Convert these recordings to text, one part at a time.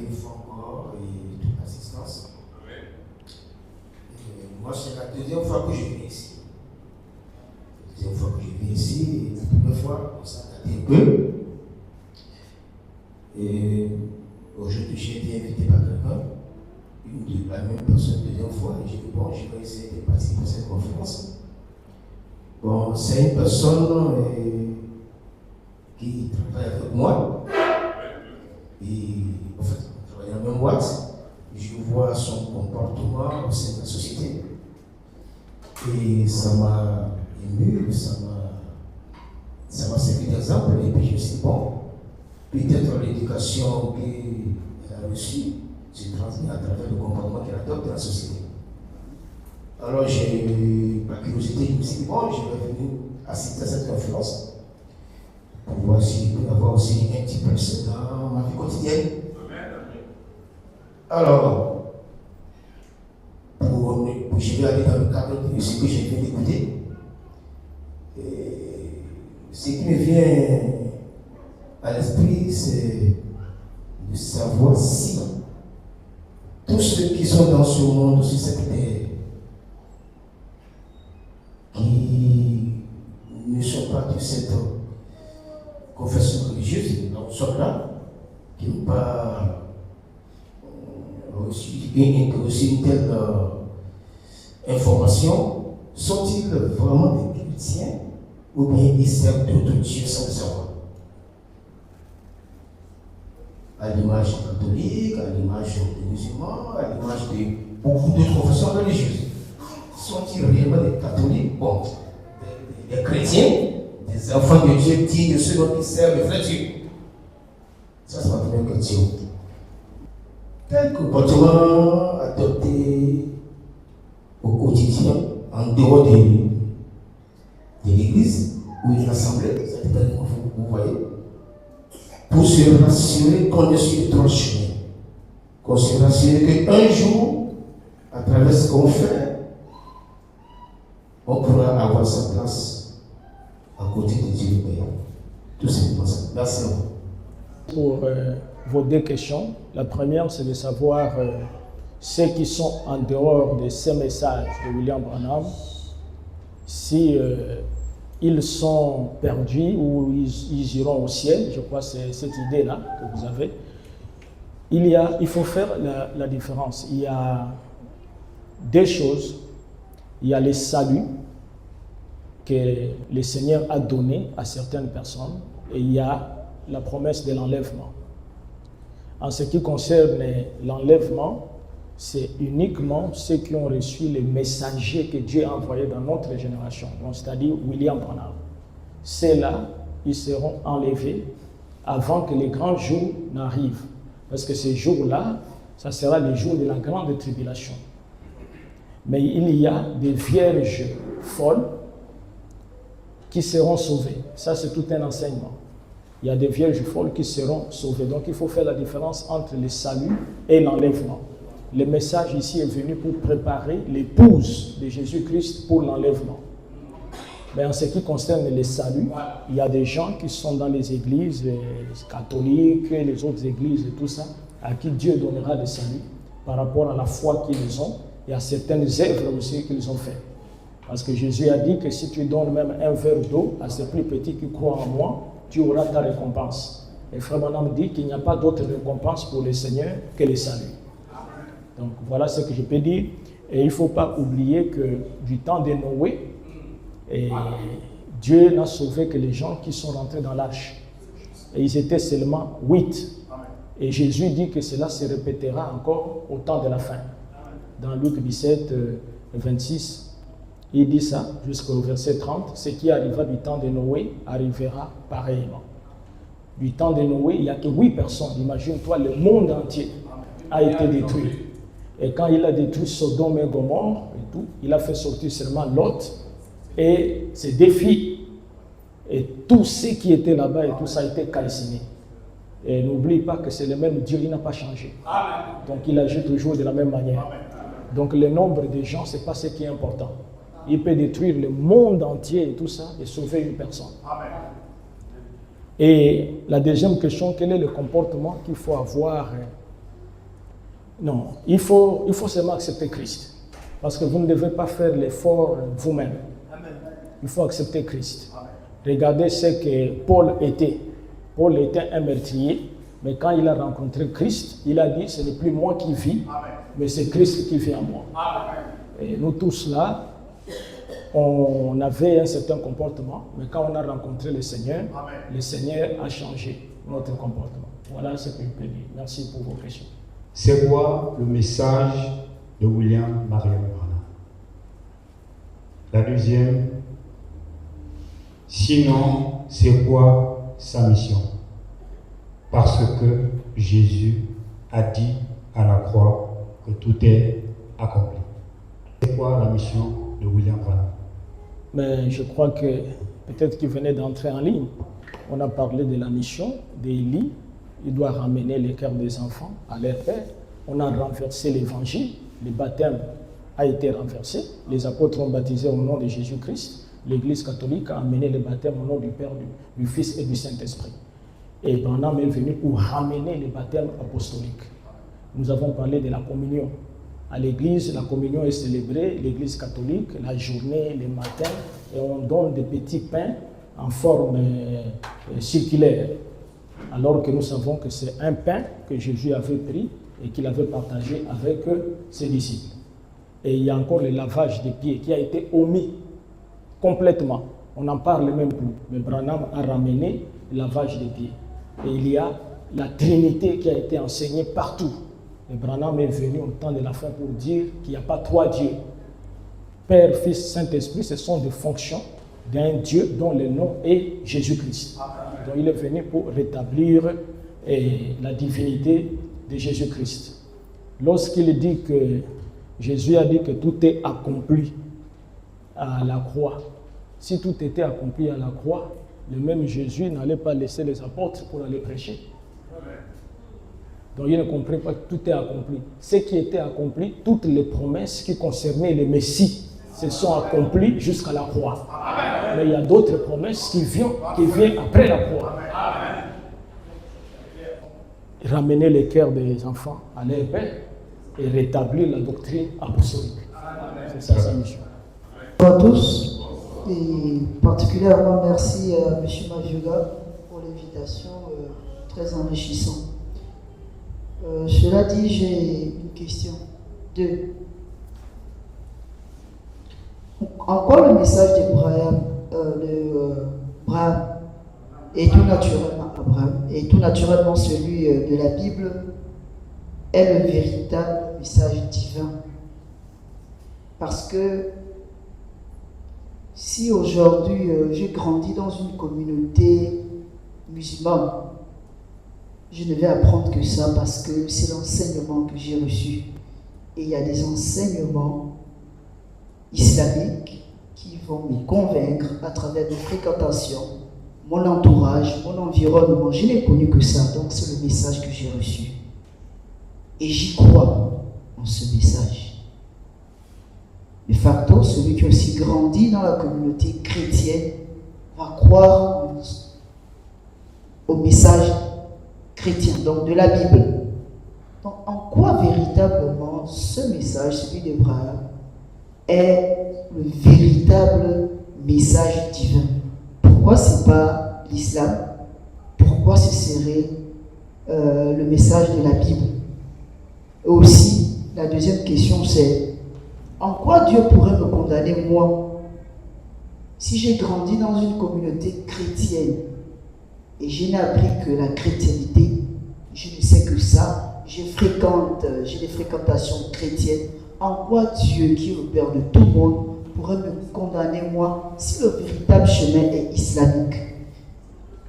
une fois encore et toute l'assistance. Moi, c'est la deuxième fois que je viens ici. La deuxième fois que je viens ici, et la première fois, on s'est attardé un peu. Et aujourd'hui, j'ai été invité par quelqu'un, la même personne, deuxième fois, et j'ai dit, bon, je vais essayer de participer à cette conférence. Bon, c'est une personne qui travaille avec moi. Et en fait, on travaille dans la même boîte. Je vois son comportement au sein de la société. Et ça m'a ému, ça m'a servi d'exemple. Et puis je me suis dit, bon, peut-être l'éducation qu'elle a reçue se transmet à travers le comportement qu'elle adopte dans la société. Alors, par curiosité, je me suis dit, bon, je vais venir assister à cette conférence pour voir si je peux avoir aussi un petit peu dans ma vie quotidienne. Alors, je vais aller dans le cadre de ce que je viens d'écouter. Ce qui me vient à l'esprit, c'est de savoir si tous ceux qui sont dans ce monde, sur cette terre, qui ne sont pas de cette confession religieuse, nous sommes là, qui n'ont pas reçu une telle information, sont-ils vraiment des chrétiens ou bien ils servent d'autres dieux sans le savoir? À l'image catholique, à l'image des musulmans, à l'image de beaucoup d'autres confessions religieuses. Sont-ils réellement des catholiques, bon, des chrétiens, des enfants de Dieu, dignes de ceux dont ils servent le vrai Dieu? Ça, c'est ma première question. Quel comportement adopter au quotidien, en dehors de l'église ou de l'assemblée, ça dépend comment vous voyez, pour se rassurer qu'on est sur le droit chemin, qu'on se rassure qu'un jour, à travers ce qu'on fait, on pourra avoir sa place à côté de Dieu le Père. Tout simplement ça. Merci. Pour vos deux questions, la première c'est de savoir ceux qui sont en dehors de ces messages de William Branham, si ils sont perdus ou ils iront au ciel. Je crois que c'est cette idée-là que vous avez. Il faut faire la différence. Il y a deux choses. Il y a le salut que le Seigneur a donné à certaines personnes et il y a la promesse de l'enlèvement. En ce qui concerne l'enlèvement, c'est uniquement ceux qui ont reçu les messagers que Dieu a envoyés dans notre génération, c'est-à-dire William Branham. Ceux-là, ils seront enlevés avant que les grands jours n'arrivent. Parce que ces jours-là, ça sera les jours de la grande tribulation. Mais il y a des vierges folles qui seront sauvées. Ça, c'est tout un enseignement. Il y a des vierges folles qui seront sauvées. Donc, il faut faire la différence entre le salut et l'enlèvement. Le message ici est venu pour préparer l'épouse de Jésus-Christ pour l'enlèvement. Mais en ce qui concerne le salut, il y a des gens qui sont dans les églises catholiques, les autres églises et tout ça, à qui Dieu donnera le salut par rapport à la foi qu'ils ont et à certaines œuvres aussi qu'ils ont faites. Parce que Jésus a dit que si tu donnes même un verre d'eau à ces plus petits qui croient en moi, tu auras ta récompense. Et Frère Branham dit qu'il n'y a pas d'autre récompense pour le Seigneur que le salut. Donc voilà ce que je peux dire. Et il ne faut pas oublier que du temps de Noé, Dieu n'a sauvé que les gens qui sont rentrés dans l'arche. Et ils étaient seulement 8. Et Jésus dit que cela se répétera encore au temps de la fin. Dans Luc 17, 26, il dit ça jusqu'au verset 30. Ce qui arriva du temps de Noé arrivera pareillement. Du temps de Noé, il n'y a que 8 personnes. Imagine-toi, le monde entier a été détruit. Et quand il a détruit Sodome et Gomorrhe et tout, il a fait sortir seulement Lot et ses 2 filles. Et tous ceux qui étaient là-bas et tout ça a été calciné. Et n'oublie pas que c'est le même Dieu, il n'a pas changé. Donc il agit toujours de la même manière. Donc le nombre de gens, ce n'est pas ce qui est important. Il peut détruire le monde entier et tout ça et sauver une personne. Et la deuxième question, quel est le comportement qu'il faut avoir Non, il faut seulement accepter Christ. Parce que vous ne devez pas faire l'effort vous-même. Il faut accepter Christ. Regardez ce que Paul était. Paul était un meurtrier, mais quand il a rencontré Christ, il a dit, ce n'est plus moi qui vis, mais c'est Christ qui vit en moi. Et nous tous là, on avait un certain comportement, mais quand on a rencontré le Seigneur a changé notre comportement. Voilà ce que je peux dire. Merci pour vos questions. C'est quoi le message de William Marion Branham? La deuxième, sinon, c'est quoi sa mission? Parce que Jésus a dit à la croix que tout est accompli. C'est quoi la mission de William Branham? Mais je crois que peut-être qu'il venait d'entrer en ligne. On a parlé de la mission d'Élie. Il doit ramener les cœurs des enfants à leur père. On a renversé l'évangile. Le baptême a été renversé. Les apôtres ont baptisé au nom de Jésus-Christ. L'Église catholique a amené le baptême au nom du Père, du Fils et du Saint-Esprit. Et Branham est venu pour ramener le baptême apostolique. Nous avons parlé de la communion. À l'église, la communion est célébrée, l'église catholique, la journée, le matin, et on donne des petits pains en forme circulaire. Alors que nous savons que c'est un pain que Jésus avait pris et qu'il avait partagé avec ses disciples. Et il y a encore le lavage des pieds qui a été omis complètement. On n'en parle même plus. Mais Branham a ramené le lavage des pieds. Et il y a la Trinité qui a été enseignée partout. Et Branham est venu au temps de la fin pour dire qu'il n'y a pas trois dieux. Père, Fils, Saint-Esprit, ce sont des fonctions d'un Dieu dont le nom est Jésus-Christ. Donc il est venu pour rétablir la divinité de Jésus-Christ. Lorsqu'il dit que Jésus a dit que tout est accompli à la croix, si tout était accompli à la croix, le même Jésus n'allait pas laisser les apôtres pour aller prêcher. Donc il ne comprenait pas que tout est accompli. Ce qui était accompli, toutes les promesses qui concernaient le Messie se sont accomplies jusqu'à la croix. Mais il y a d'autres promesses qui viennent après la croix. Ramener les cœurs des enfants à leur père et rétablir la doctrine apostolique. C'est ça sa mission. Bonjour à tous, et particulièrement merci à M. Mavioga pour l'invitation très enrichissante. Cela dit, j'ai une question. 2. Encore le message d'Abraham, et tout naturellement Abraham, et tout naturellement celui de la Bible, est le véritable message divin. Parce que si aujourd'hui j'ai grandi dans une communauté musulmane, je ne vais apprendre que ça parce que c'est l'enseignement que j'ai reçu. Et il y a des enseignements islamiques qui vont me convaincre à travers mes fréquentations, mon entourage, mon environnement. Je n'ai connu que ça, donc c'est le message que j'ai reçu. Et j'y crois en ce message. De facto, celui qui a aussi grandi dans la communauté chrétienne va croire au message chrétien, donc de la Bible. Donc, en quoi véritablement ce message, celui d'Abraham, est le véritable message divin? Pourquoi ce n'est pas l'islam? Pourquoi ce serait le message de la Bible? Et aussi, la deuxième question, c'est en quoi Dieu pourrait me condamner, moi, si j'ai grandi dans une communauté chrétienne et je n'ai appris que la chrétienté, je ne sais que ça, j'ai des fréquentations chrétiennes. En quoi Dieu, qui est le Père de tout le monde, pourrait me condamner, moi, si le véritable chemin est islamique?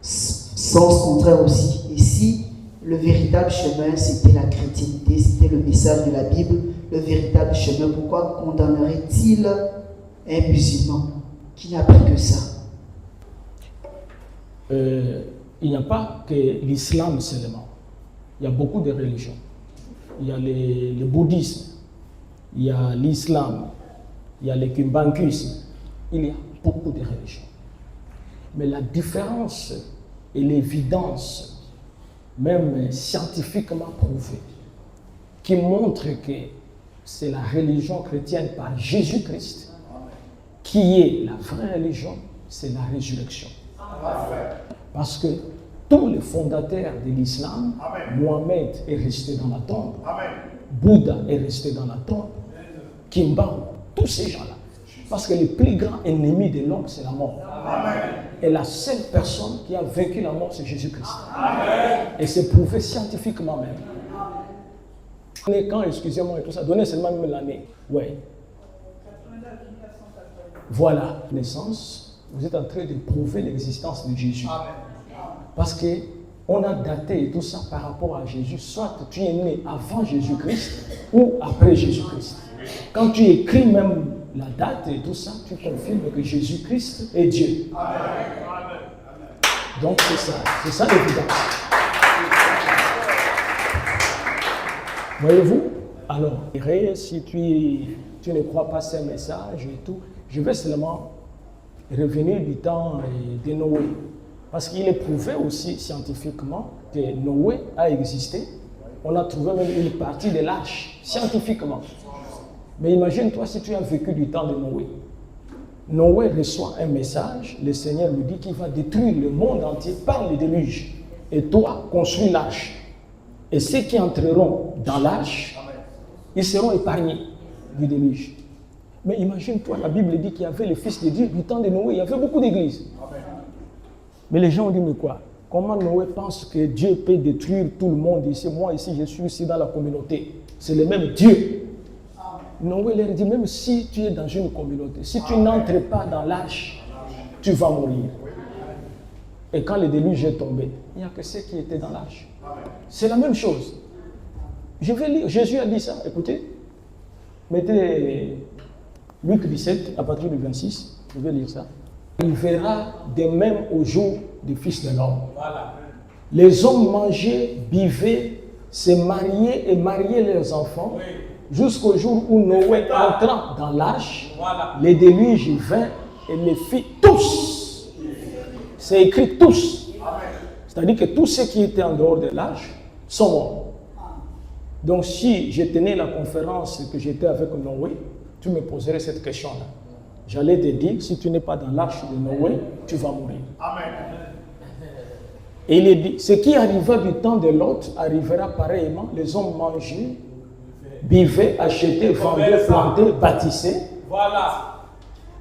Sens contraire aussi. Et si le véritable chemin, c'était la chrétienté, c'était le message de la Bible, le véritable chemin, pourquoi condamnerait-il un musulman qui n'a appris que ça? Il n'y a pas que l'islam seulement. Il y a beaucoup de religions. Il y a le bouddhisme, il y a l'islam, il y a le kimbankisme. Il y a beaucoup de religions. Mais la différence et l'évidence, même scientifiquement prouvée, qui montre que c'est la religion chrétienne par Jésus-Christ qui est la vraie religion, c'est la résurrection. Parce que tous les fondateurs de l'islam, Mohamed est resté dans la tombe, Bouddha est resté dans la tombe, Kimbao, tous ces gens-là. Parce que le plus grand ennemi de l'homme, c'est la mort. Et la seule personne qui a vaincu la mort, c'est Jésus-Christ. Et c'est prouvé scientifiquement même. Quand, excusez-moi, et tout ça, donnez seulement même l'année. Ouais. Voilà, naissance, vous êtes en train de prouver l'existence de Jésus. Parce qu'on a daté et tout ça par rapport à Jésus. Soit tu es né avant Jésus-Christ ou après Jésus-Christ. Quand tu écris même la date et tout ça, tu confirmes que Jésus-Christ est Dieu. Donc c'est ça l'évidence. Voyez-vous? Alors, si tu ne crois pas ces messages et tout, je vais seulement revenir du temps de Noé. Parce qu'il est prouvé aussi scientifiquement que Noé a existé. On a trouvé même une partie de l'arche, scientifiquement. Mais imagine-toi si tu as vécu du temps de Noé. Noé reçoit un message, le Seigneur lui dit qu'il va détruire le monde entier par le déluge. Et toi, construis l'arche. Et ceux qui entreront dans l'arche, ils seront épargnés du déluge. Mais imagine-toi, la Bible dit qu'il y avait le Fils de Dieu du temps de Noé, il y avait beaucoup d'églises. Mais les gens ont dit, mais quoi? Comment Noé pense que Dieu peut détruire tout le monde ici? Moi ici, je suis ici dans la communauté. C'est le même Dieu. Noé leur dit, même si tu es dans une communauté, si tu n'entres pas dans l'arche, tu vas mourir. Et quand le déluge est tombé, il n'y a que ceux qui étaient dans l'arche. C'est la même chose. Je vais lire, Jésus a dit ça, écoutez. Mettez Luc 17, à partir du 26, je vais lire ça. Il verra de même au jour du Fils de l'homme. Les hommes mangeaient, buvaient, se mariaient et mariaient leurs enfants, jusqu'au jour où Noé entra dans l'arche, les déluges vint et les fit tous. C'est écrit tous. C'est-à-dire que tous ceux qui étaient en dehors de l'arche sont morts. Donc si je tenais la conférence que j'étais avec Noé, tu me poserais cette question-là. J'allais te dire, si tu n'es pas dans l'arche de Noé, tu vas mourir. Amen. Et il est dit, ce qui arriva du temps de Lot arrivera pareillement. Les hommes mangeaient, buvaient, achetaient, vendaient, plantaient, bâtissaient. Voilà.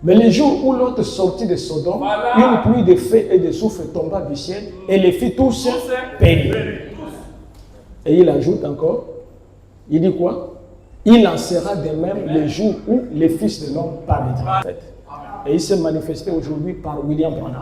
Mais le jour où Lot sortit de Sodome, une pluie de feu et de soufre tomba du ciel et les fit tous périr. Et il ajoute encore, il dit quoi? Il en sera de même le jour où le Fils de l'homme paraîtra. Et il s'est manifesté aujourd'hui par William Branham.